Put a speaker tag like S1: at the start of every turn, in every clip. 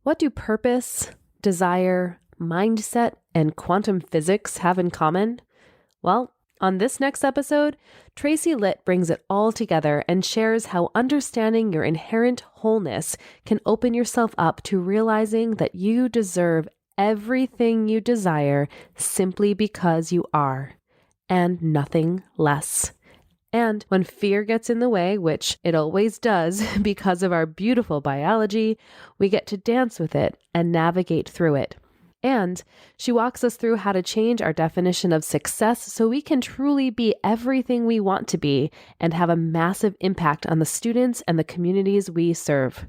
S1: What do purpose, desire, mindset, and quantum physics have in common? Well, on this next episode, Tracy Litt brings it all together and shares how understanding your inherent wholeness can open yourself up to realizing that you deserve everything you desire simply because you are, and nothing less. And when fear gets in the way, which it always does because of our beautiful biology, we get to dance with it and navigate through it. And she walks us through how to change our definition of success so we can truly be everything we want to be and have a massive impact on the students and the communities we serve.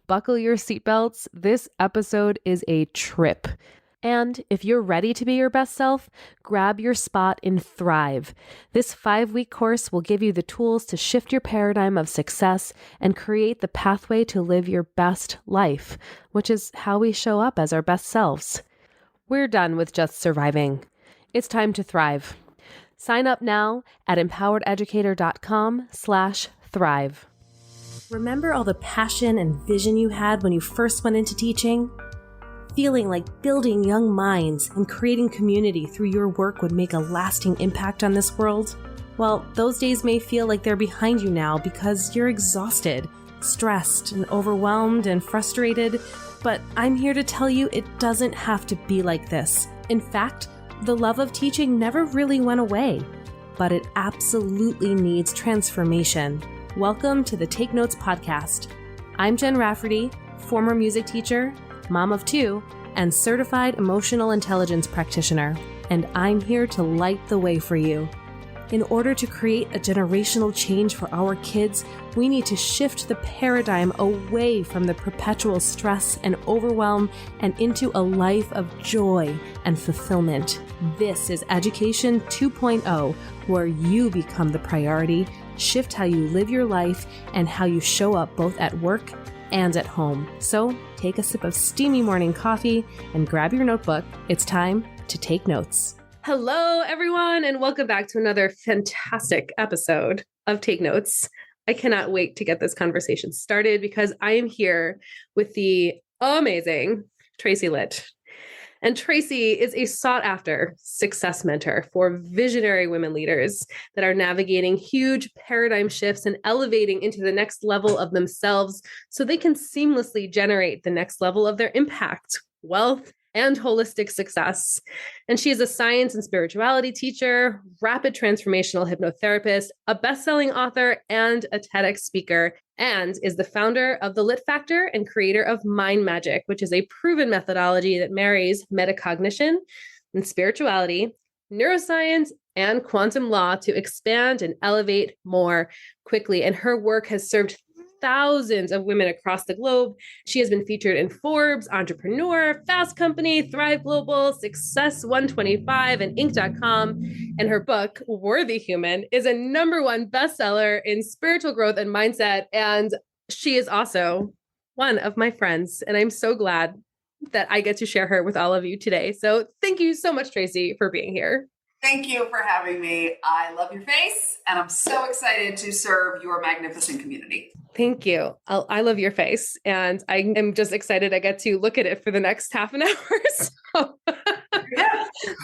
S1: Buckle your seatbelts. This episode is a trip. And if you're ready to be your best self, grab your spot in Thrive. This 5-week course will give you the tools to shift your paradigm of success and create the pathway to live your best life, which is how we show up as our best selves. We're done with just surviving. It's time to thrive. Sign up now at empowerededucator.com/thrive. Remember all the passion and vision you had when you first went into teaching? Feeling like building young minds and creating community through your work would make a lasting impact on this world? Well, those days may feel like they're behind you now because you're exhausted, stressed, and overwhelmed and frustrated, but I'm here to tell you it doesn't have to be like this. In fact, the love of teaching never really went away, but it absolutely needs transformation. Welcome to the Take Notes podcast. I'm Jen Rafferty, former music teacher, mom of 2, and certified emotional intelligence practitioner, and I'm here to light the way for you. In order to create a generational change for our kids, we need to shift the paradigm away from the perpetual stress and overwhelm and into a life of joy and fulfillment. This is Education 2.0, where you become the priority, shift how you live your life, and how you show up both at work and at home. So take a sip of steamy morning coffee and grab your notebook. It's time to take notes. Hello, everyone, and welcome back to another fantastic episode of Take Notes. I cannot wait to get this conversation started because I am here with the amazing Tracy Litt. And Tracy is a sought-after success mentor for visionary women leaders that are navigating huge paradigm shifts and elevating into the next level of themselves so they can seamlessly generate the next level of their impact, wealth, and holistic success. And she is a science and spirituality teacher, rapid transformational hypnotherapist, a best-selling author, and a TEDx speaker, and is the founder of the Lit Factor and creator of Mind Magic, which is a proven methodology that marries metacognition and spirituality, neuroscience, and quantum law to expand and elevate more quickly. And her work has served thousands of women across the globe. She has been featured in Forbes, Entrepreneur, Fast Company, Thrive Global, Success 125, and Inc.com. And her book, Worthy Human, is a #1 bestseller in spiritual growth and mindset. And she is also one of my friends. And I'm so glad that I get to share her with all of you today. So thank you so much, Tracy, for being here.
S2: Thank you for having me. I love your face, and I'm so excited to serve your magnificent community.
S1: Thank you. I love your face, and I am just excited I get to look at it for the next half an hour.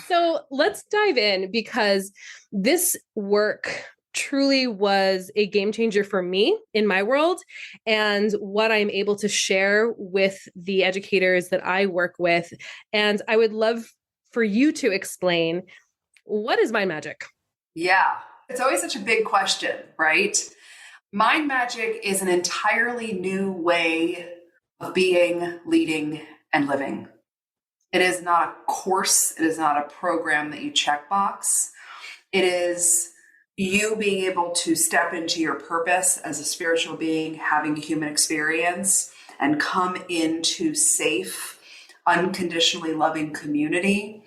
S1: So let's dive in because this work truly was a game changer for me in my world and what I'm able to share with the educators that I work with. And I would love for you to explain, what is mind magic?
S2: Yeah, it's always such a big question, right? Mind magic is an entirely new way of being, leading, and living. It is not a course. It is not a program that you checkbox. It is you being able to step into your purpose as a spiritual being, having a human experience, and come into safe, unconditionally loving community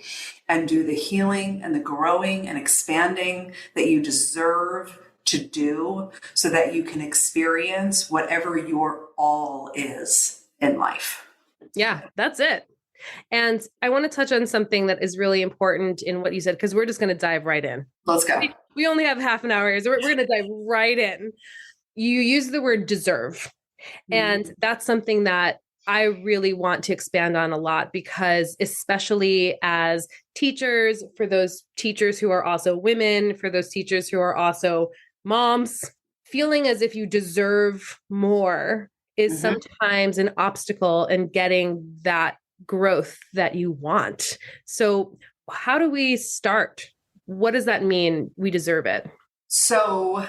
S2: and do the healing and the growing and expanding that you deserve to do so that you can experience whatever your all is in life.
S1: Yeah, that's it. And I want to touch on something that is really important in what you said, because we're just going to dive right in.
S2: Let's go.
S1: We only have half an hour here, so we're going to dive right in. You use the word deserve. And that's something that I really want to expand on a lot because especially as teachers, for those teachers who are also women, for those teachers who are also moms, feeling as if you deserve more is sometimes an obstacle in getting that growth that you want. So how do we start? What does that mean? We deserve it.
S2: So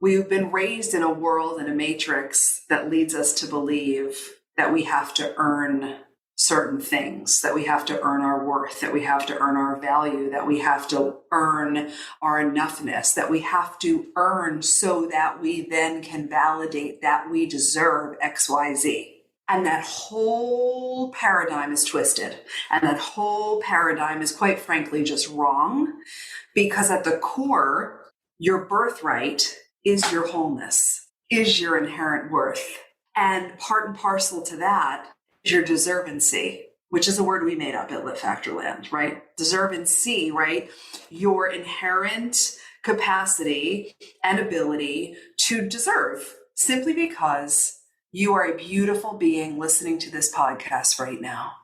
S2: we've been raised in a world and a matrix that leads us to believe that we have to earn certain things, that we have to earn our worth, that we have to earn our value, that we have to earn our enoughness, that we have to earn so that we then can validate that we deserve XYZ. And that whole paradigm is twisted. And that whole paradigm is quite frankly just wrong, because at the core, your birthright is your wholeness, is your inherent worth. And part and parcel to that is your deservency, which is a word we made up at Lit Factorland, right? Deservency, right? Your inherent capacity and ability to deserve, simply because you are a beautiful being listening to this podcast right now.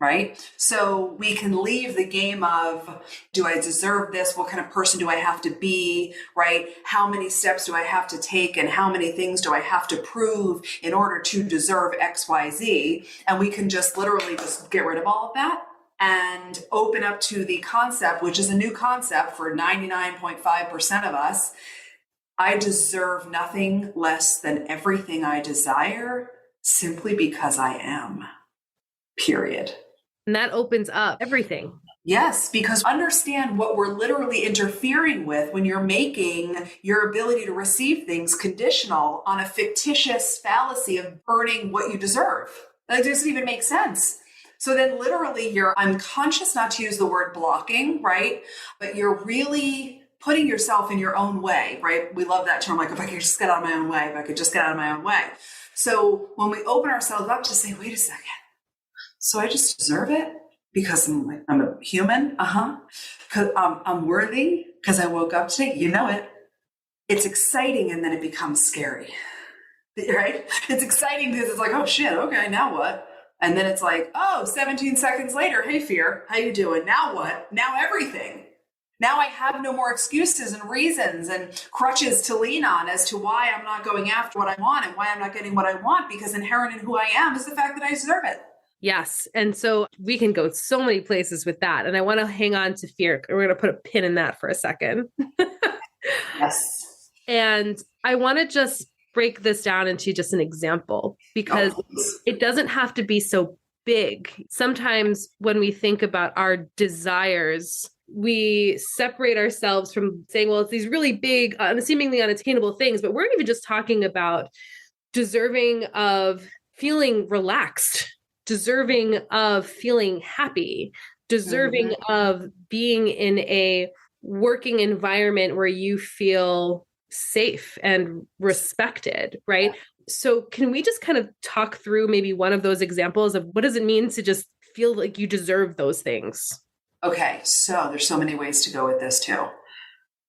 S2: Right? So we can leave the game of, do I deserve this? What kind of person do I have to be? Right? How many steps do I have to take? And how many things do I have to prove in order to deserve XYZ? And we can just literally just get rid of all of that and open up to the concept, which is a new concept for 99.5% of us. I deserve nothing less than everything I desire simply because I am. Period.
S1: And that opens up everything.
S2: Yes, because understand what we're literally interfering with when you're making your ability to receive things conditional on a fictitious fallacy of earning what you deserve. That doesn't even make sense. So then literally I'm conscious not to use the word blocking, right? But you're really putting yourself in your own way, right? We love that term, like if I could just get out of my own way, if I could just get out of my own way. So when we open ourselves up to say, wait a second, so I just deserve it because I'm a human? Because I'm worthy because I woke up today? You know it. It's exciting and then it becomes scary, right? It's exciting because it's like, oh shit, okay, now what? And then it's like, oh, 17 seconds later, hey fear, how you doing? Now what? Now everything. Now I have no more excuses and reasons and crutches to lean on as to why I'm not going after what I want and why I'm not getting what I want, because inherent in who I am is the fact that I deserve it.
S1: Yes. And so we can go so many places with that. And I want to hang on to fear. We're going to put a pin in that for a second.
S2: Yes.
S1: And I want to just break this down into just an example, because it doesn't have to be so big. Sometimes when we think about our desires, we separate ourselves from saying, well, it's these really big, seemingly unattainable things, but we're even just talking about deserving of feeling relaxed, deserving of feeling happy, deserving of being in a working environment where you feel safe and respected, right? So can we just kind of talk through maybe one of those examples of what does it mean to just feel like you deserve those things?
S2: Okay, so there's so many ways to go with this too.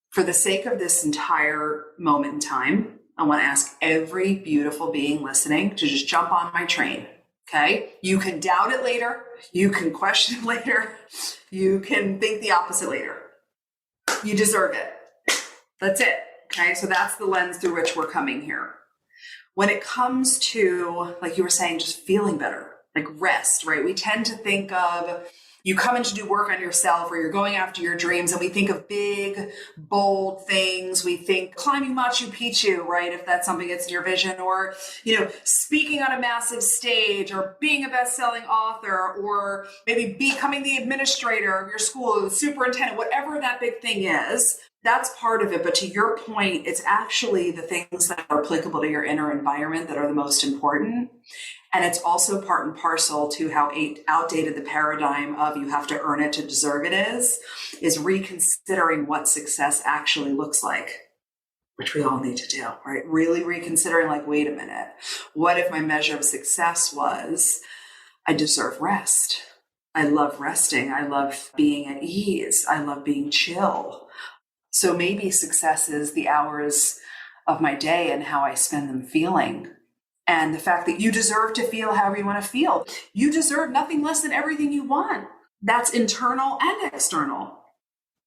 S2: For the sake of this entire moment in time, I want to ask every beautiful being listening to just jump on my train. Okay. You can doubt it later. You can question it later. You can think the opposite later. You deserve it. That's it. Okay. So that's the lens through which we're coming here. When it comes to, like you were saying, just feeling better, like rest, right? We tend to think of, you come in to do work on yourself or you're going after your dreams, and we think of big, bold things. We think climbing Machu Picchu, right? If that's something that's in your vision, or, speaking on a massive stage, or being a best-selling author, or maybe becoming the administrator of your school, or the superintendent, whatever that big thing is. That's part of it. But to your point, it's actually the things that are applicable to your inner environment that are the most important. And it's also part and parcel to how outdated the paradigm of you have to earn it to deserve it is reconsidering what success actually looks like, which we all need to do, right? Really reconsidering, like, wait a minute, what if my measure of success was I deserve rest? I love resting. I love being at ease. I love being chill. So maybe success is the hours of my day and how I spend them feeling and the fact that you deserve to feel however you want to feel. You deserve nothing less than everything you want. That's internal and external.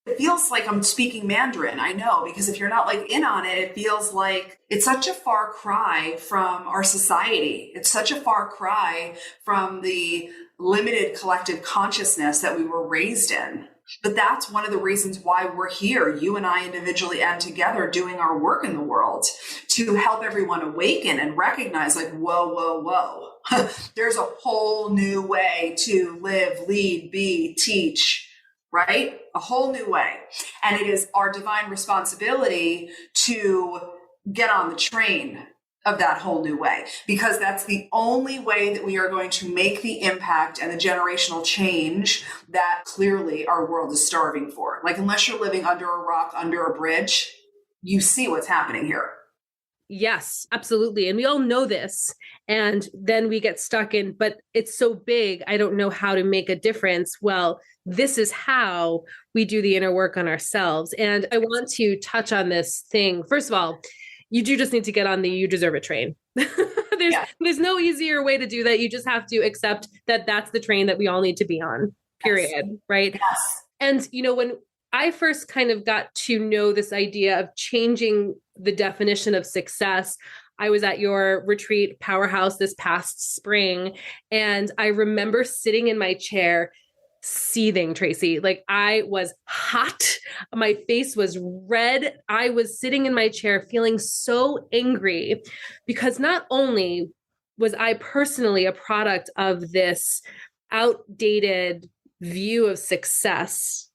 S2: It feels like I'm speaking Mandarin. I know, because if you're not like in on it, it feels like it's such a far cry from our society. It's such a far cry from the limited collective consciousness that we were raised in. But that's one of the reasons why we're here, you and I individually and together, doing our work in the world to help everyone awaken and recognize like, whoa. There's a whole new way to live, lead, be, teach, right? A whole new way. And it is our divine responsibility to get on the train of that whole new way, because that's the only way that we are going to make the impact and the generational change that clearly our world is starving for. Like, unless you're living under a rock, under a bridge, you see what's happening here.
S1: Yes, absolutely. And we all know this. And then we get stuck in, but it's so big, I don't know how to make a difference. Well, this is how we do the inner work on ourselves. And I want to touch on this thing. First of all, you do just need to get on the you deserve it train. There's no easier way to do that. You just have to accept that that's the train that we all need to be on, period. Yes. Right.
S2: Yes.
S1: And, when I first kind of got to know this idea of changing the definition of success, I was at your retreat, Powerhouse, this past spring. And I remember sitting in my chair seething, Tracy. Like, I was hot. My face was red. I was sitting in my chair feeling so angry because not only was I personally a product of this outdated view of success,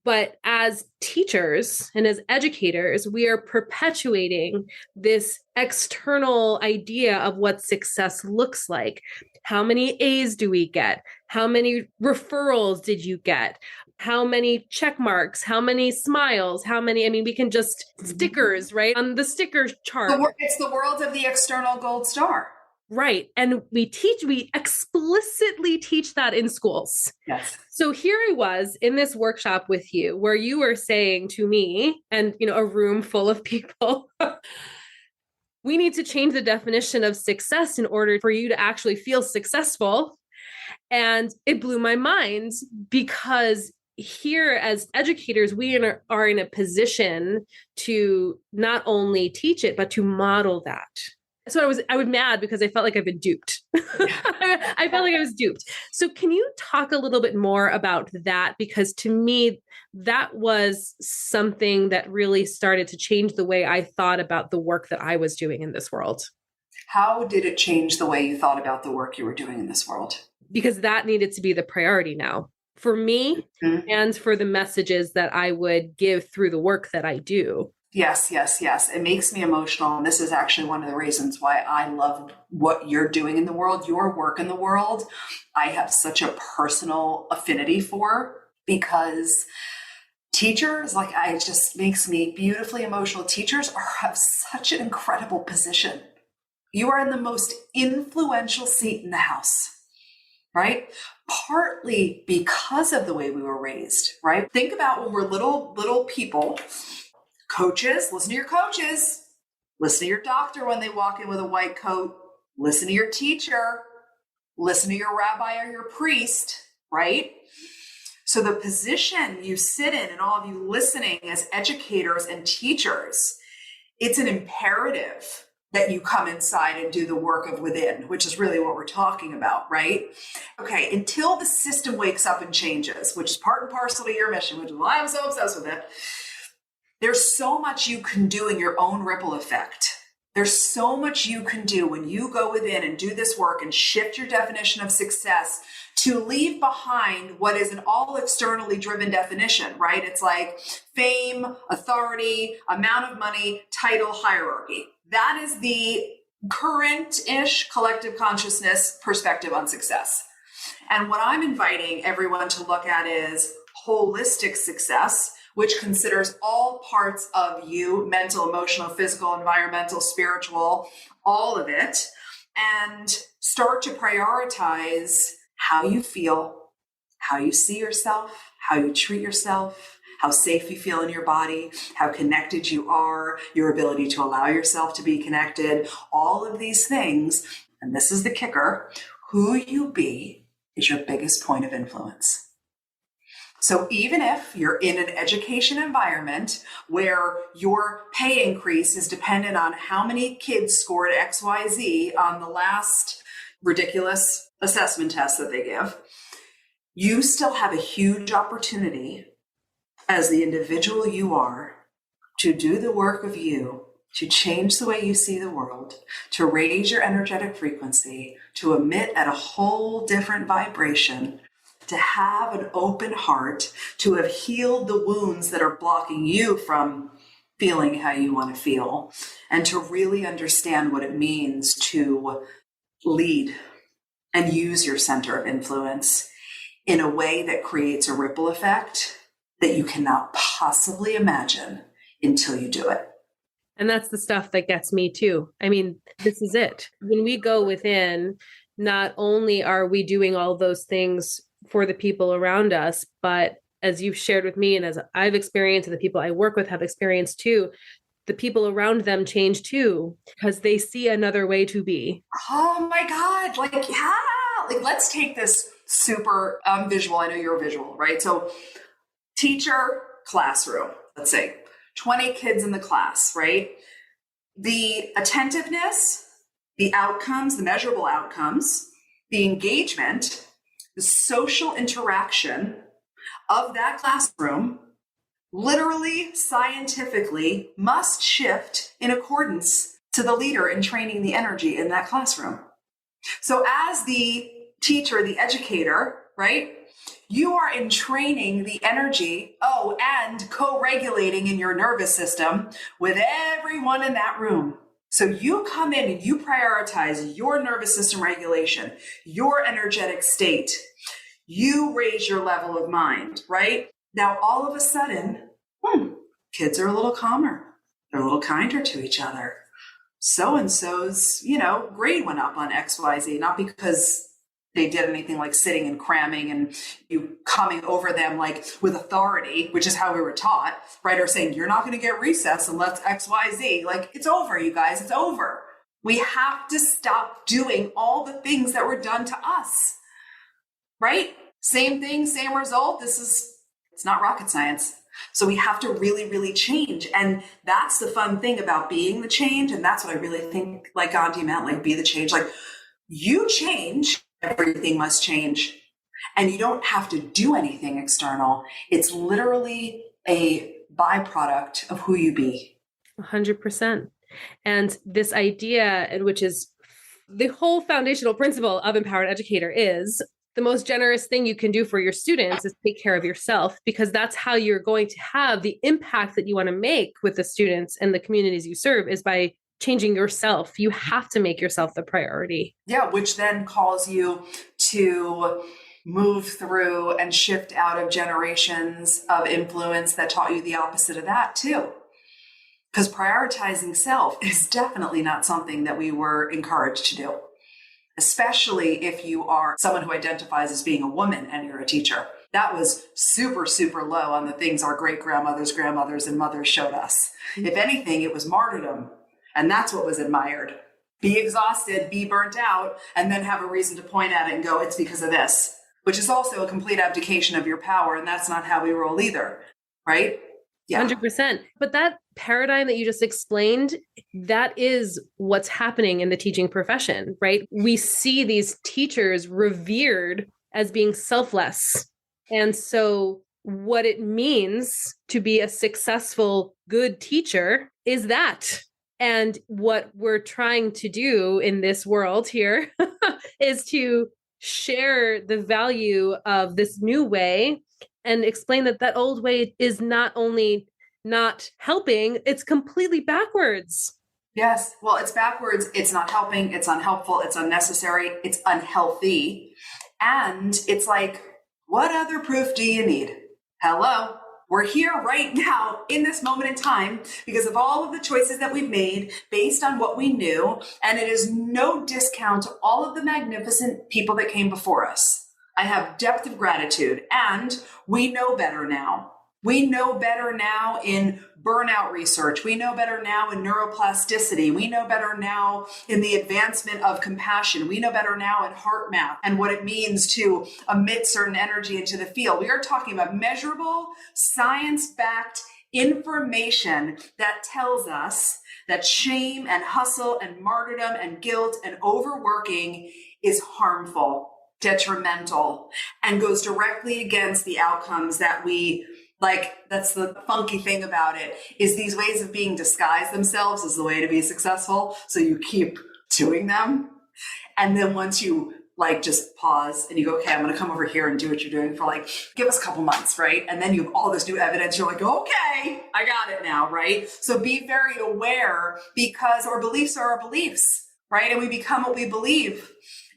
S1: but as teachers and as educators, we are perpetuating this external idea of what success looks like. How many A's do we get? How many referrals did you get? How many check marks? How many smiles? We can just stickers, right? On the sticker chart.
S2: It's the world of the external gold star.
S1: Right. And we explicitly teach that in schools.
S2: Yes.
S1: So here I was in this workshop with you where you were saying to me and, a room full of people, we need to change the definition of success in order for you to actually feel successful. And it blew my mind because here as educators, we are in a position to not only teach it, but to model that. So I was mad because I felt like I've been duped. I felt like I was duped. So can you talk a little bit more about that? Because to me, that was something that really started to change the way I thought about the work that I was doing in this world.
S2: How did it change the way you thought about the work you were doing in this world?
S1: Because that needed to be the priority now for me and for the messages that I would give through the work that I do.
S2: Yes. It makes me emotional. And this is actually one of the reasons why I love what you're doing in the world, your work in the world. I have such a personal affinity for, because teachers, it just makes me beautifully emotional. Teachers have such an incredible position. You are in the most influential seat in the house, right? Partly because of the way we were raised, right? Think about when we're little people. Coaches, listen to your coaches. Listen to your doctor when they walk in with a white coat. Listen to your teacher. Listen to your rabbi or your priest, right? So the position you sit in, and all of you listening as educators and teachers, it's an imperative that you come inside and do the work of within, which is really what we're talking about, right? Okay, until the system wakes up and changes, which is part and parcel to your mission, which is why I'm so obsessed with it. There's so much you can do in your own ripple effect. There's so much you can do when you go within and do this work and shift your definition of success to leave behind what is an all externally driven definition, right? It's like fame, authority, amount of money, title, hierarchy. That is the current-ish collective consciousness perspective on success. And what I'm inviting everyone to look at is holistic success, which considers all parts of you, mental, emotional, physical, environmental, spiritual, all of it, and start to prioritize how you feel, how you see yourself, how you treat yourself, how safe you feel in your body, how connected you are, your ability to allow yourself to be connected, all of these things. And this is the kicker, who you be is your biggest point of influence. So even if you're in an education environment where your pay increase is dependent on how many kids scored XYZ on the last ridiculous assessment test that they give, you still have a huge opportunity as the individual you are to do the work of you, to change the way you see the world, to raise your energetic frequency, to emit at a whole different vibration, to have an open heart, to have healed the wounds that are blocking you from feeling how you want to feel, and to really understand what it means to lead and use your center of influence in a way that creates a ripple effect that you cannot possibly imagine until you do it.
S1: And that's the stuff that gets me too. I mean, this is it. When we go within, not only are we doing all those things for the people around us, but as you've shared with me and as I've experienced and the people I work with have experienced too, the people around them change too, because they see another way to be.
S2: Oh my God. Let's take this super visual. I know you're visual, right? So teacher, classroom, let's say 20 kids in the class, right? The attentiveness, the outcomes, the measurable outcomes, the engagement, the social interaction of that classroom literally, scientifically must shift in accordance to the leader in training the energy in that classroom. So as the teacher, the educator, right? You are in training the energy, and co-regulating in your nervous system with everyone in that room. So you come in and you prioritize your nervous system regulation, your energetic state. You raise your level of mind, right? Now, all of a sudden, kids are a little calmer. They're a little kinder to each other. So-and-so's, grade went up on XYZ, not because they did anything like sitting and cramming and you coming over them like with authority, which is how we were taught, right? Or saying, you're not going to get recess unless XYZ. Like, it's over, you guys, it's over. We have to stop doing all the things that were done to us, right? Same thing, same result. It's not rocket science. So we have to really, really change. And that's the fun thing about being the change. And that's what I really think, like Gandhi meant, like be the change. Like you change, everything must change. And you don't have to do anything external. It's literally a byproduct of who you be.
S1: 100%. And this idea, and which is the whole foundational principle of Empowered Educator, is the most generous thing you can do for your students is take care of yourself, because that's how you're going to have the impact that you want to make with the students and the communities you serve, is by changing yourself. You have to make yourself the priority.
S2: Yeah, which then calls you to move through and shift out of generations of influence that taught you the opposite of that too. Because prioritizing self is definitely not something that we were encouraged to do, especially if you are someone who identifies as being a woman and you're a teacher. That was super, super low on the things our great-grandmothers, grandmothers, and mothers showed us. If anything, it was martyrdom. And that's what was admired. Be exhausted, be burnt out, and then have a reason to point at it and go, it's because of this, which is also a complete abdication of your power. And that's not how we roll either, right? Yeah.
S1: 100%. But that paradigm that you just explained, that is what's happening in the teaching profession, right? We see these teachers revered as being selfless. And so what it means to be a successful, good teacher is that. And what we're trying to do in this world here is to share the value of this new way and explain that that old way is not only not helping, it's completely backwards.
S2: Yes. Well, it's backwards. It's not helping. It's unhelpful. It's unnecessary. It's unhealthy. And it's like, what other proof do you need? Hello. We're here right now in this moment in time because of all of the choices that we've made based on what we knew. And it is no discount to all of the magnificent people that came before us. I have depth of gratitude, and we know better now. We know better now in burnout research. We know better now in neuroplasticity. We know better now in the advancement of compassion. We know better now in heart math and what it means to emit certain energy into the field. We are talking about measurable, science-backed information that tells us that shame and hustle and martyrdom and guilt and overworking is harmful, detrimental, and goes directly against the outcomes that we like. That's the funky thing about it, is these ways of being disguise themselves as the way to be successful. So you keep doing them. And then once you like just pause and you go, okay, I'm going to come over here and do what you're doing for like, give us a couple months, right? And then you have all this new evidence. You're like, okay, I got it now, right? So be very aware, because our beliefs are our beliefs, right? And we become what we believe.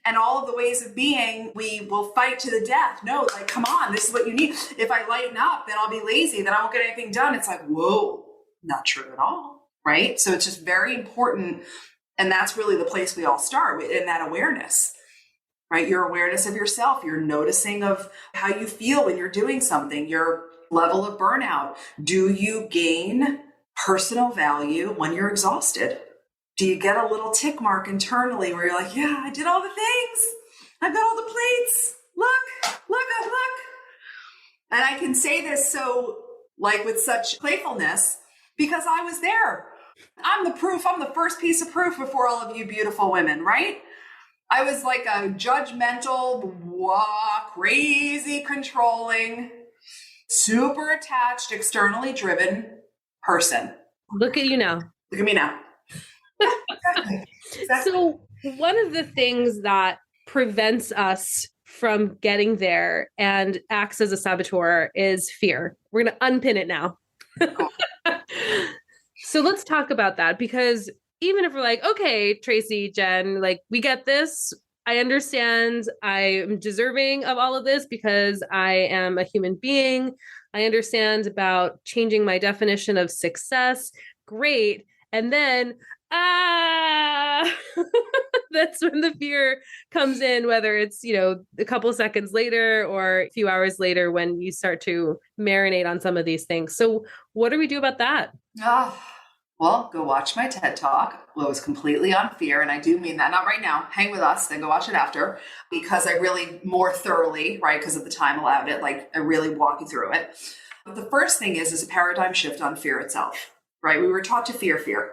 S2: And all of the ways of being, we will fight to the death. No, like, come on, this is what you need. If I lighten up, then I'll be lazy, then I won't get anything done. It's like, whoa, not true at all, right? So it's just very important. And that's really the place we all start with, in that awareness, right? Your awareness of yourself, your noticing of how you feel when you're doing something, your level of burnout. Do you gain personal value when you're exhausted? Do you get a little tick mark internally where you're like, yeah, I did all the things. I've got all the plates. Look. And I can say this so like with such playfulness because I was there. I'm the proof. I'm the first piece of proof before all of you beautiful women, right? I was like a judgmental, crazy, controlling, super attached, externally driven person.
S1: Look at you now.
S2: Look at me now. Exactly.
S1: So one of the things that prevents us from getting there and acts as a saboteur is fear. We're going to unpin it now. So let's talk about that, because even if we're like, okay, Tracy, Jen, like we get this, I understand I am deserving of all of this because I am a human being. I understand about changing my definition of success. Great. And then that's when the fear comes in, whether it's, a couple of seconds later or a few hours later when you start to marinate on some of these things. So what do we do about that?
S2: Well, go watch my TED Talk. Well, it was completely on fear. And I do mean that, not right now, hang with us, then go watch it after, because I really more thoroughly, right, because of the time allowed it, like I really walk you through it. But the first thing is a paradigm shift on fear itself, right? We were taught to fear.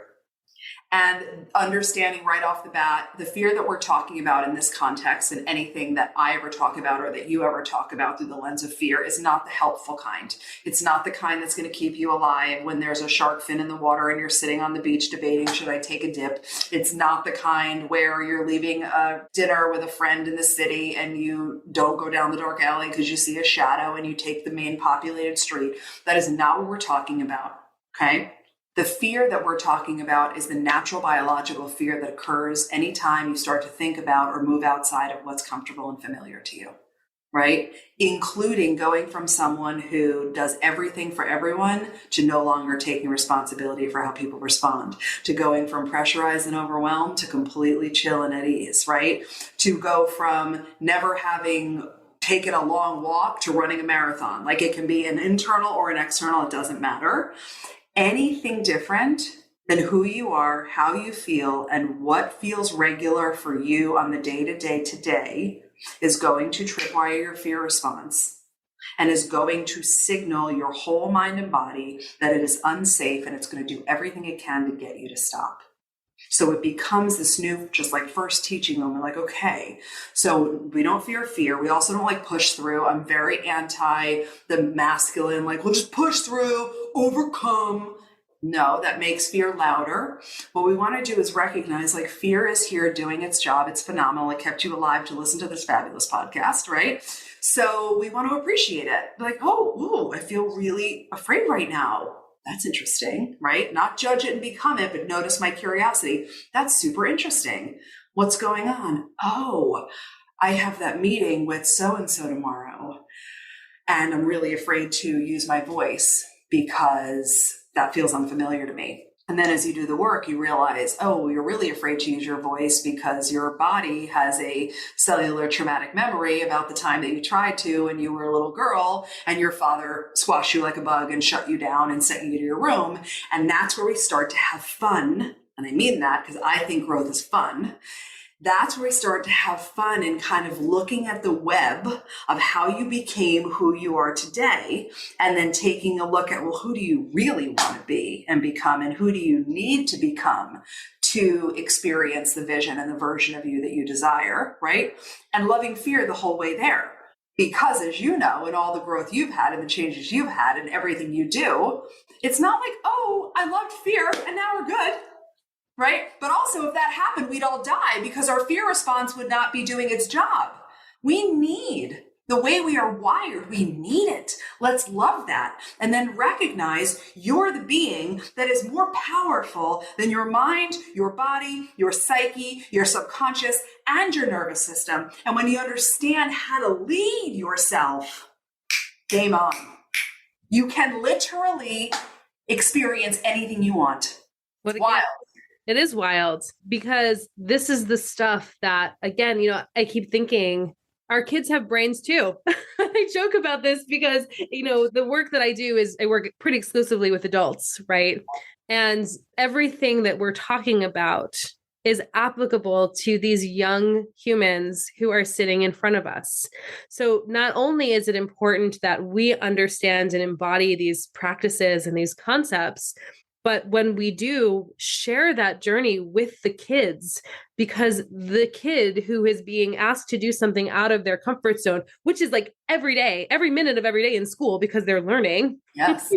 S2: And understanding right off the bat, the fear that we're talking about in this context, and anything that I ever talk about or that you ever talk about through the lens of fear, is not the helpful kind. It's not the kind that's going to keep you alive when there's a shark fin in the water and you're sitting on the beach debating, should I take a dip? It's not the kind where you're leaving a dinner with a friend in the city and you don't go down the dark alley because you see a shadow and you take the main populated street. That is not what we're talking about, okay? The fear that we're talking about is the natural biological fear that occurs anytime you start to think about or move outside of what's comfortable and familiar to you, right? Including going from someone who does everything for everyone to no longer taking responsibility for how people respond, to going from pressurized and overwhelmed to completely chill and at ease, right? To go from never having taken a long walk to running a marathon. Like it can be an internal or an external, it doesn't matter. Anything different than who you are, how you feel, and what feels regular for you on the day-to-day today is going to tripwire your fear response and is going to signal your whole mind and body that it is unsafe, and it's going to do everything it can to get you to stop. So it becomes this new, just like first teaching them, we're like, okay, so we don't fear fear. We also don't like push through. I'm very anti the masculine, like we'll just push through, overcome. No, that makes fear louder. What we want to do is recognize like fear is here doing its job. It's phenomenal. It kept you alive to listen to this fabulous podcast, right? So we want to appreciate it. Like, oh, I feel really afraid right now. That's interesting, right? Not judge it and become it, but notice my curiosity. That's super interesting. What's going on? Oh, I have that meeting with so-and-so tomorrow, and I'm really afraid to use my voice because that feels unfamiliar to me. And then as you do the work, you realize, oh, you're really afraid to use your voice because your body has a cellular traumatic memory about the time that you tried to when you were a little girl and your father squashed you like a bug and shut you down and sent you to your room. And that's where we start to have fun. And I mean that because I think growth is fun. That's where we start to have fun in kind of looking at the web of how you became who you are today, and then taking a look at, well, who do you really want to be and become, and who do you need to become to experience the vision and the version of you that you desire, right? And loving fear the whole way there. Because as you know, in all the growth you've had and the changes you've had and everything you do, it's not like, oh, I loved fear and now we're good. Right? But also if that happened, we'd all die because our fear response would not be doing its job. We need the way we are wired. We need it. Let's love that. And then recognize you're the being that is more powerful than your mind, your body, your psyche, your subconscious, and your nervous system. And when you understand how to lead yourself, game on. You can literally experience anything you want. It's wild.
S1: It is wild because this is the stuff that, again, I keep thinking our kids have brains too. I joke about this because, the work that I do is I work pretty exclusively with adults, right? And everything that we're talking about is applicable to these young humans who are sitting in front of us. So not only is it important that we understand and embody these practices and these concepts, but when we do, share that journey with the kids, because the kid who is being asked to do something out of their comfort zone, which is like every day, every minute of every day in school, because they're learning.
S2: Yes.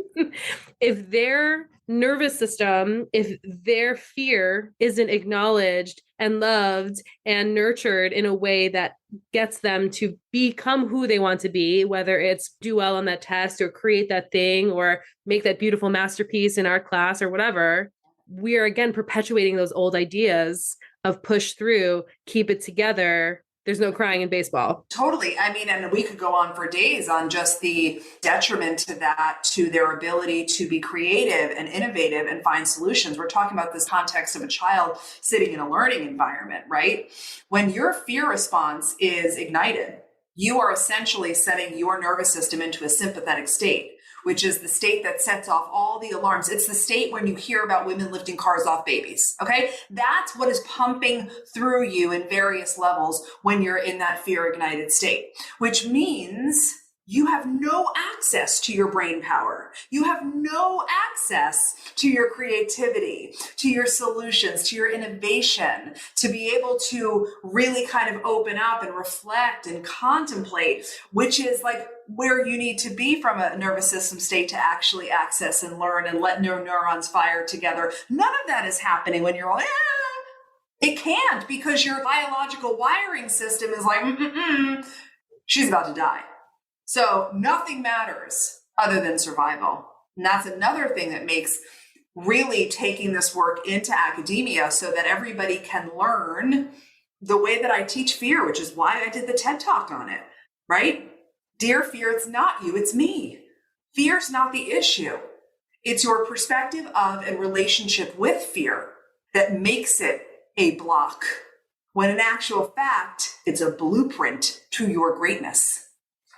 S1: If their nervous system, if their fear isn't acknowledged and loved and nurtured in a way that gets them to become who they want to be, whether it's do well on that test or create that thing or make that beautiful masterpiece in our class or whatever, we are again perpetuating those old ideas of push through, keep it together. There's no crying in baseball.
S2: Totally. I mean, and we could go on for days on just the detriment to that, to their ability to be creative and innovative and find solutions. We're talking about this context of a child sitting in a learning environment, right? When your fear response is ignited, you are essentially setting your nervous system into a sympathetic state, which is the state that sets off all the alarms. It's the state when you hear about women lifting cars off babies, okay? That's what is pumping through you in various levels when you're in that fear-ignited state, which means you have no access to your brain power. You have no access to your creativity, to your solutions, to your innovation, to be able to really kind of open up and reflect and contemplate, which is like where you need to be from a nervous system state to actually access and learn and let neurons fire together. None of that is happening when you're all, It can't, because your biological wiring system is like, she's about to die. So nothing matters other than survival. And that's another thing that makes really taking this work into academia so that everybody can learn the way that I teach fear, which is why I did the TED Talk on it, right? Dear fear, it's not you, it's me. Fear's not the issue. It's your perspective of and relationship with fear that makes it a block, when in actual fact, it's a blueprint to your greatness.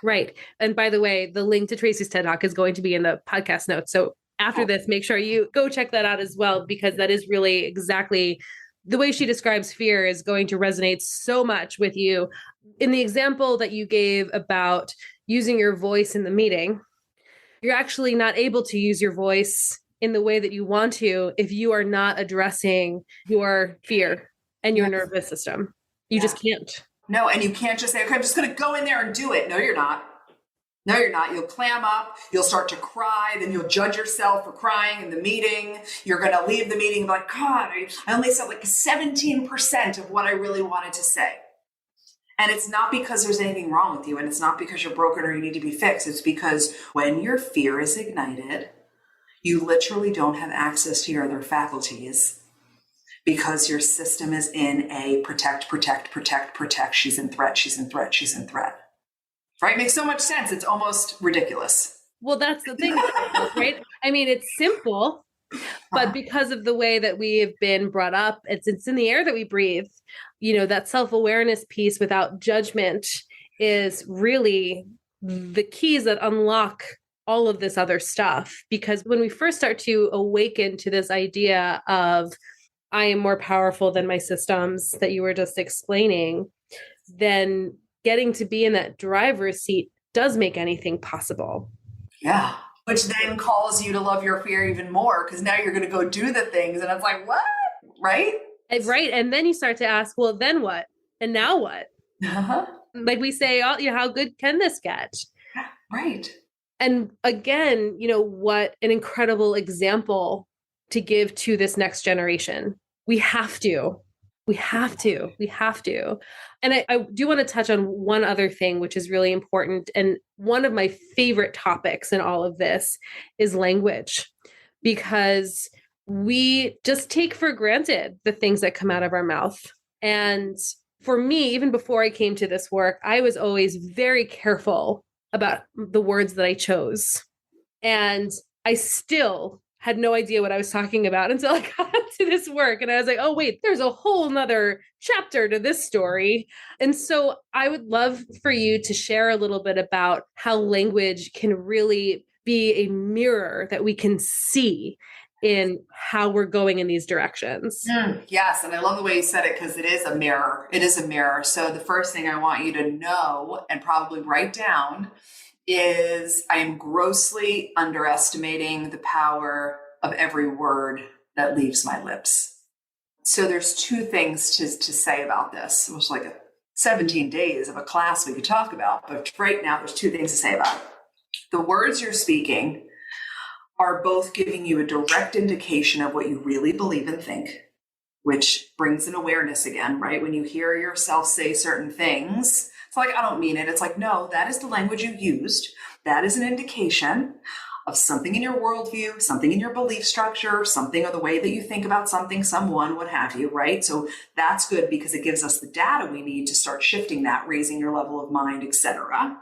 S1: Right. And by the way, the link to Tracy's TED Talk is going to be in the podcast notes. So after this, make sure you go check that out as well, because that is really exactly the way she describes fear is going to resonate so much with you. In the example that you gave about using your voice in the meeting, you're actually not able to use your voice in the way that you want to if you are not addressing your fear and your nervous system. You just can't.
S2: No, and you can't just say, okay, I'm just going to go in there and do it. No, you're not. No, you're not. You'll clam up. You'll start to cry. Then you'll judge yourself for crying in the meeting. You're going to leave the meeting and be like, God, I only said like 17% of what I really wanted to say. And it's not because there's anything wrong with you. And it's not because you're broken or you need to be fixed. It's because when your fear is ignited, you literally don't have access to your other faculties, because your system is in a protect. She's in threat. Right? Makes so much sense. It's almost ridiculous.
S1: Well, that's the thing, right? I mean, it's simple, But because of the way that we have been brought up, it's in the air that we breathe. That self-awareness piece without judgment is really the keys that unlock all of this other stuff. Because when we first start to awaken to this idea of I am more powerful than my systems that you were just explaining, then getting to be in that driver's seat does make anything possible.
S2: Yeah. Which then calls you to love your fear even more, because now you're going to go do the things. And it's like, what? Right?
S1: Right. And then you start to ask, well, then what? And now what?
S2: Uh-huh.
S1: Like we say, oh, how good can this get?
S2: Right.
S1: And again, what an incredible example to give to this next generation. We have to. And I do want to touch on one other thing, which is really important. And one of my favorite topics in all of this is language, because we just take for granted the things that come out of our mouth. And for me, even before I came to this work, I was always very careful about the words that I chose. And I still had no idea what I was talking about until I got to this work. And I was like, oh, wait, there's a whole nother chapter to this story. And so I would love for you to share a little bit about how language can really be a mirror that we can see in how we're going in these directions.
S2: Yes. And I love the way you said it, because it is a mirror. It is a mirror. So the first thing I want you to know and probably write down is I am grossly underestimating the power of every word that leaves my lips. So there's two things to say about this. It was like 17 days of a class we could talk about, but right now there's two things to say about it. The words you're speaking are both giving you a direct indication of what you really believe and think, which brings an awareness again, right? When you hear yourself say certain things, it's like, I don't mean it. It's like, no, that is the language you used. That is an indication of something in your worldview, something in your belief structure, something or the way that you think about something, someone, what have you, right? So that's good because it gives us the data we need to start shifting that, raising your level of mind, etc.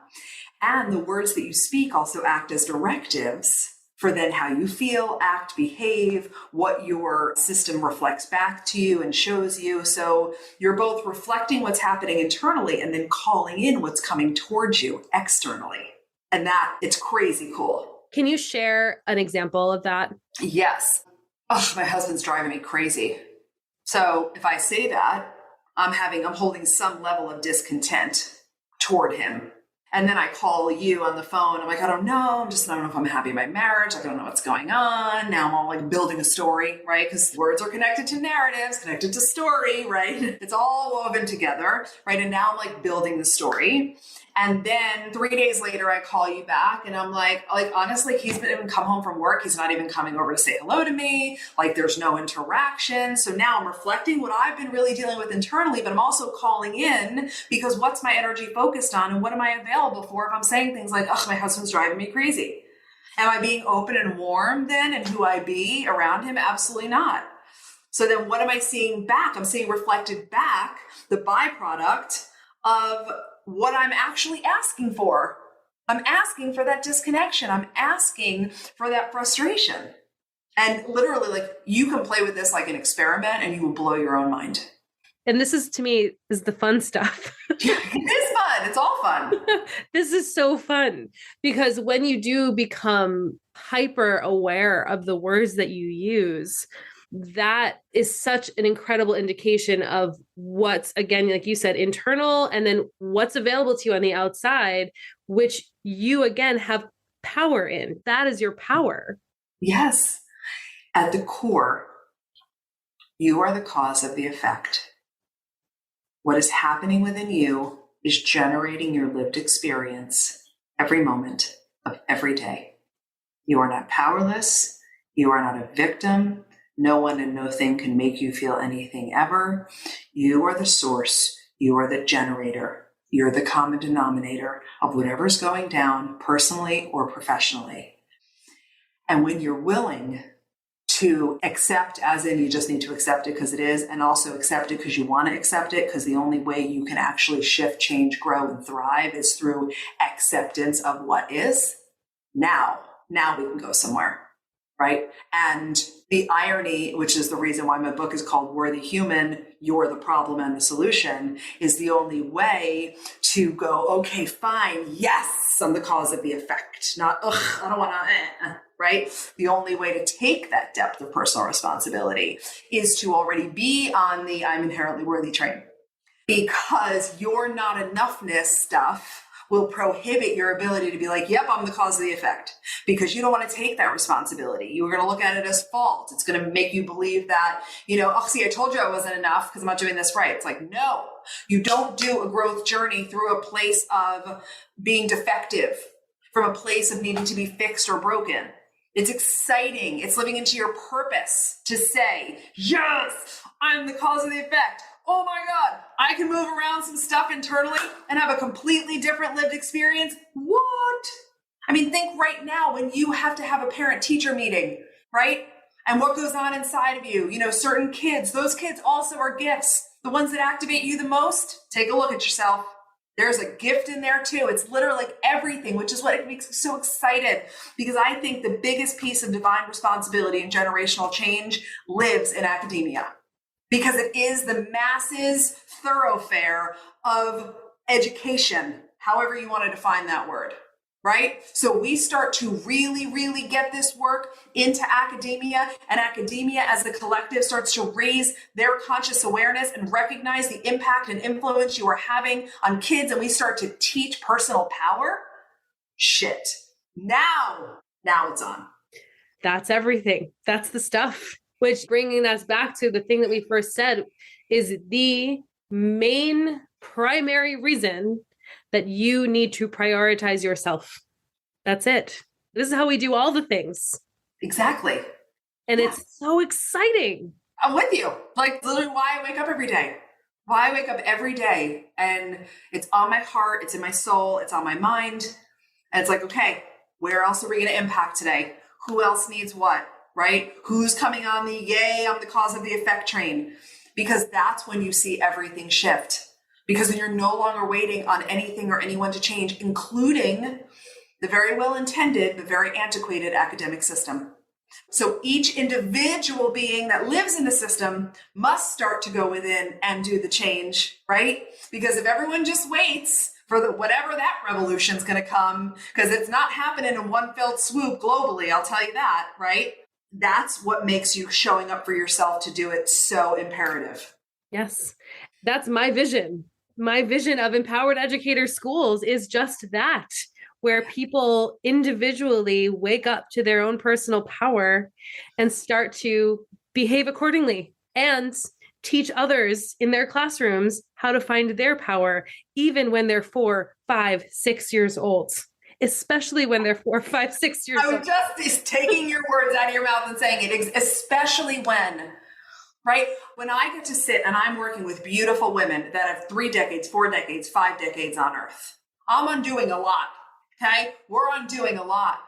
S2: And the words that you speak also act as directives for then how you feel, act, behave, what your system reflects back to you and shows you. So you're both reflecting what's happening internally and then calling in what's coming towards you externally. And that, it's crazy cool.
S1: Can you share an example of that?
S2: Yes. Oh, my husband's driving me crazy. So if I say that, I'm holding some level of discontent toward him. And then I call you on the phone. I'm like, I don't know. I don't know if I'm happy in my marriage. I don't know what's going on. Now I'm all like building a story, right? Because words are connected to narratives, connected to story, right? It's all woven together, right? And now I'm like building the story. And then 3 days later, I call you back and I'm like, honestly, he's been even come home from work. He's not even coming over to say hello to me. Like there's no interaction. So now I'm reflecting what I've been really dealing with internally, but I'm also calling in because what's my energy focused on and what am I available for if I'm saying things like, oh, my husband's driving me crazy. Am I being open and warm then and who I be around him? Absolutely not. So then what am I seeing back? I'm seeing reflected back the byproduct of what I'm actually asking for. I'm asking for that disconnection. I'm asking for that frustration. And literally, like, you can play with this like an experiment and you will blow your own mind.
S1: And this is, to me, is the fun stuff.
S2: It is fun. It's all fun.
S1: This is so fun because when you do become hyper aware of the words that you use, that is such an incredible indication of what's, again, like you said, internal, and then what's available to you on the outside, which you, again, have power in. That is your power.
S2: Yes. At the core, you are the cause of the effect. What is happening within you is generating your lived experience every moment of every day. You are not powerless. You are not a victim. No one and no thing can make you feel anything ever. You are the source. You are the generator. You're the common denominator of whatever's going down personally or professionally. And when you're willing to accept, as in you just need to accept it because it is, and also accept it because you want to accept it, because the only way you can actually shift, change, grow, and thrive is through acceptance of what is. Now we can go somewhere. right? And the irony, which is the reason why my book is called Worthy Human, You're the Problem and the Solution, is the only way to go, okay, fine, yes, I'm the cause of the effect, not, ugh, I don't want to, right? The only way to take that depth of personal responsibility is to already be on the I'm inherently worthy train, because your not enoughness stuff will prohibit your ability to be like, yep, I'm the cause of the effect, because you don't want to take that responsibility. You're going to look at it as fault. It's going to make you believe that, oh, see, I told you I wasn't enough because I'm not doing this right. It's like, no, you don't do a growth journey through a place of being defective, from a place of needing to be fixed or broken. It's exciting. It's living into your purpose to say, yes, I'm the cause of the effect. Oh my God, I can move around some stuff internally and have a completely different lived experience. What? I mean, think right now when you have to have a parent-teacher meeting, right? And what goes on inside of you, certain kids, those kids also are gifts. The ones that activate you the most, take a look at yourself. There's a gift in there too. It's literally like everything, which is what it makes me so excited, because I think the biggest piece of divine responsibility and generational change lives in academia. Because it is the masses thoroughfare of education, however you want to define that word, right? So we start to really, really get this work into academia, and academia as the collective starts to raise their conscious awareness and recognize the impact and influence you are having on kids, and we start to teach personal power. Shit. Now it's on.
S1: That's everything. That's the stuff. Which, bringing us back to the thing that we first said, is the main primary reason that you need to prioritize yourself. That's it. This is how we do all the things.
S2: Exactly.
S1: And It's so exciting.
S2: I'm with you. Like, literally why I wake up every day. Why I wake up every day, and it's on my heart, it's in my soul, it's on my mind. And it's like, okay, where else are we going to impact today? Who else needs what? Right? Who's coming on the yay, I'm the cause of the effect train? Because that's when you see everything shift. Because when you're no longer waiting on anything or anyone to change, including the very well-intended, but very antiquated academic system. So each individual being that lives in the system must start to go within and do the change, right? Because if everyone just waits for whatever that revolution's going to come, because it's not happening in one fell swoop globally, I'll tell you that, right? That's what makes you showing up for yourself to do it so imperative.
S1: Yes, that's my vision. My vision of empowered educator schools is just that, where people individually wake up to their own personal power and start to behave accordingly and teach others in their classrooms how to find their power, even when they're 4, 5, 6 years old. Especially when they're 4, 5, 6 years old.
S2: I'm just taking your words out of your mouth and saying it, especially when, right? When I get to sit and I'm working with beautiful women that have 3 decades, 4 decades, 5 decades on earth, I'm undoing a lot, okay? We're undoing a lot.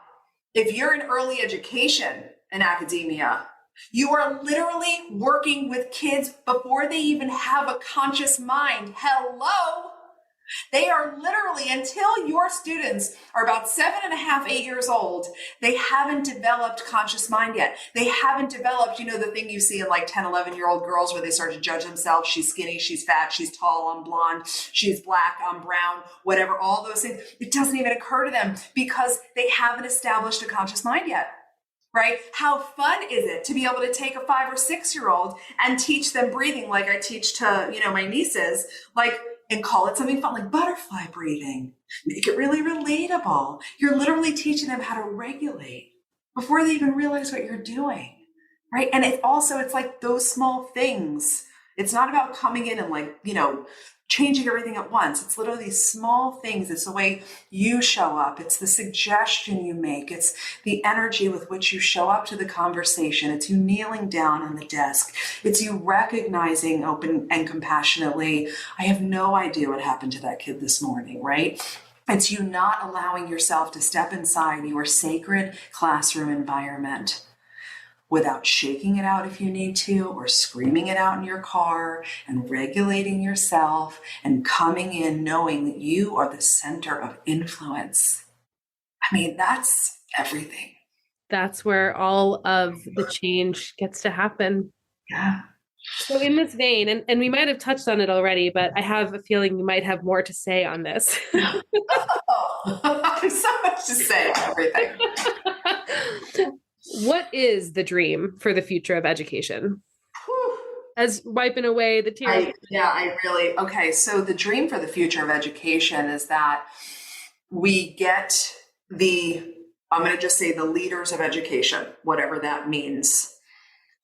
S2: If you're in early education in academia, you are literally working with kids before they even have a conscious mind. Hello? They are literally, until your students are about 7.5, 8 years old, they haven't developed conscious mind yet. They haven't developed, the thing you see in like 10, 11-year-old girls where they start to judge themselves. She's skinny, she's fat, she's tall, I'm blonde, she's black, I'm brown, whatever, all those things. It doesn't even occur to them because they haven't established a conscious mind yet. Right? How fun is it to be able to take a 5 or 6-year-old and teach them breathing like I teach to, my nieces, and call it something fun like butterfly breathing. Make it really relatable. You're literally teaching them how to regulate before they even realize what you're doing, right? And it's like those small things. It's not about coming in and changing everything at once. It's literally these small things. It's the way you show up. It's the suggestion you make. It's the energy with which you show up to the conversation. It's you kneeling down on the desk. It's you recognizing open and compassionately, I have no idea what happened to that kid this morning, right? It's you not allowing yourself to step inside your sacred classroom environment without shaking it out if you need to, or screaming it out in your car, and regulating yourself and coming in knowing that you are the center of influence. I mean, that's everything.
S1: that's where all of the change gets to happen.
S2: Yeah.
S1: So in this vein, and we might have touched on it already, but I have a feeling you might have more to say on this.
S2: I have so much to say on everything.
S1: What is the dream for the future of education? As wiping away the tears.
S2: Okay. So the dream for the future of education is that we get I'm going to just say the leaders of education, whatever that means,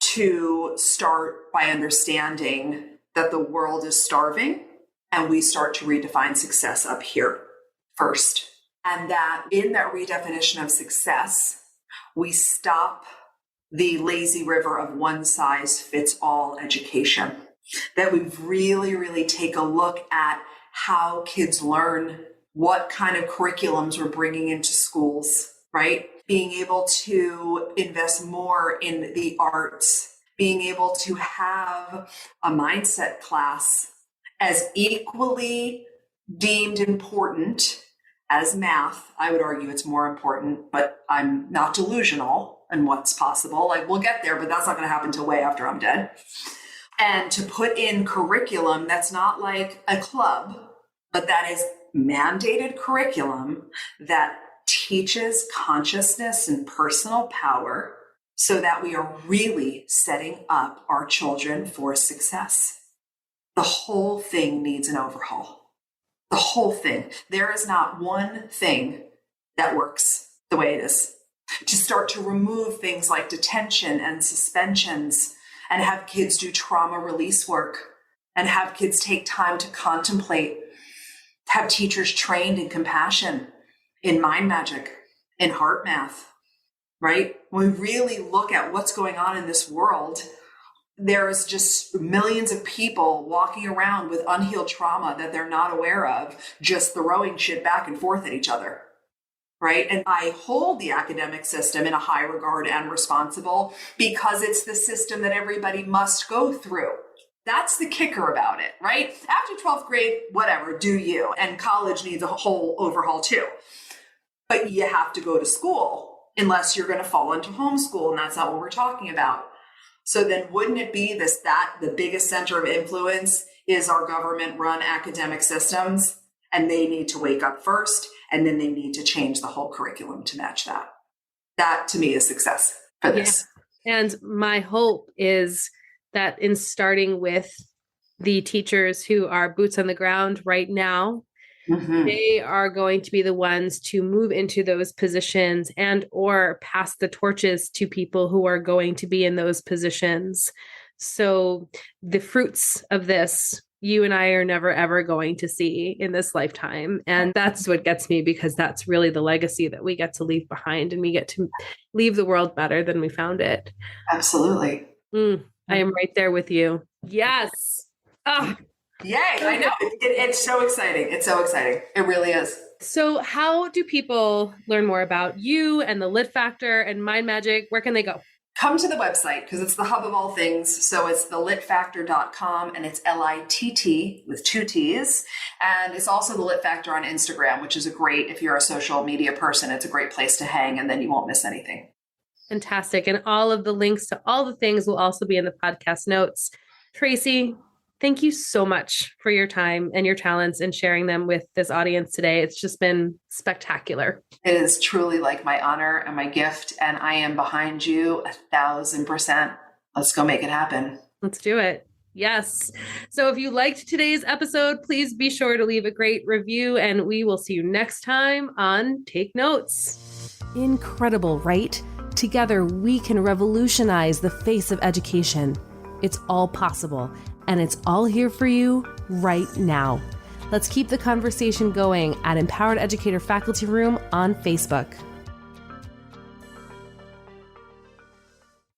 S2: to start by understanding that the world is starving, and we start to redefine success up here first. And that in that redefinition of success, we stop the lazy river of one size fits all education. That we really, really take a look at how kids learn, what kind of curriculums we're bringing into schools, right? Being able to invest more in the arts, being able to have a mindset class as equally deemed important as math. I would argue it's more important, but I'm not delusional in what's possible. Like, we'll get there, but that's not going to happen until way after I'm dead. And to put in curriculum that's not like a club, but that is mandated curriculum that teaches consciousness and personal power, so that we are really setting up our children for success. The whole thing needs an overhaul. The whole thing. There is not one thing that works the way it is. To start to remove things like detention and suspensions, and have kids do trauma release work, and have kids take time to contemplate, have teachers trained in compassion, in mind magic, in heart math, right? When we really look at what's going on in this world, there is just millions of people walking around with unhealed trauma that they're not aware of, just throwing shit back and forth at each other, right? And I hold the academic system in a high regard and responsible, because it's the system that everybody must go through. That's the kicker about it, right? After 12th grade, whatever, do you. And college needs a whole overhaul too. But you have to go to school unless you're going to fall into homeschool, and that's not what we're talking about. So then wouldn't it be that the biggest center of influence is our government-run academic systems, and they need to wake up first, and then they need to change the whole curriculum to match that. That, to me, is success for this.
S1: Yeah. And my hope is that in starting with the teachers who are boots on the ground right now, they are going to be the ones to move into those positions and or pass the torches to people who are going to be in those positions. So the fruits of this, you and I are never, ever going to see in this lifetime. And that's what gets me, because that's really the legacy that we get to leave behind, and we get to leave the world better than we found it.
S2: Absolutely.
S1: I am right there with you. Yes. Oh.
S2: Yay. I know. It's so exciting. It's so exciting. It really is.
S1: So how do people learn more about you and the Litt Factor and Mind Magic? Where can they go?
S2: Come to the website, because it's the hub of all things. So it's thelittfactor.com, and it's LITT with 2 T's. And it's also the Litt Factor on Instagram, which is if you're a social media person, it's a great place to hang, and then you won't miss anything. Fantastic.
S1: And all of the links to all the things will also be in the podcast notes. Tracy, thank you so much for your time and your talents and sharing them with this audience today. It's just been spectacular.
S2: It is truly like my honor and my gift, and I am behind you 1,000%. Let's go make it happen.
S1: Let's do it. Yes. So if you liked today's episode, please be sure to leave a great review, and we will see you next time on Take Notes. Incredible, right? Together, we can revolutionize the face of education. It's all possible, and it's all here for you right now. Let's keep the conversation going at Empowered Educator Faculty Room on Facebook.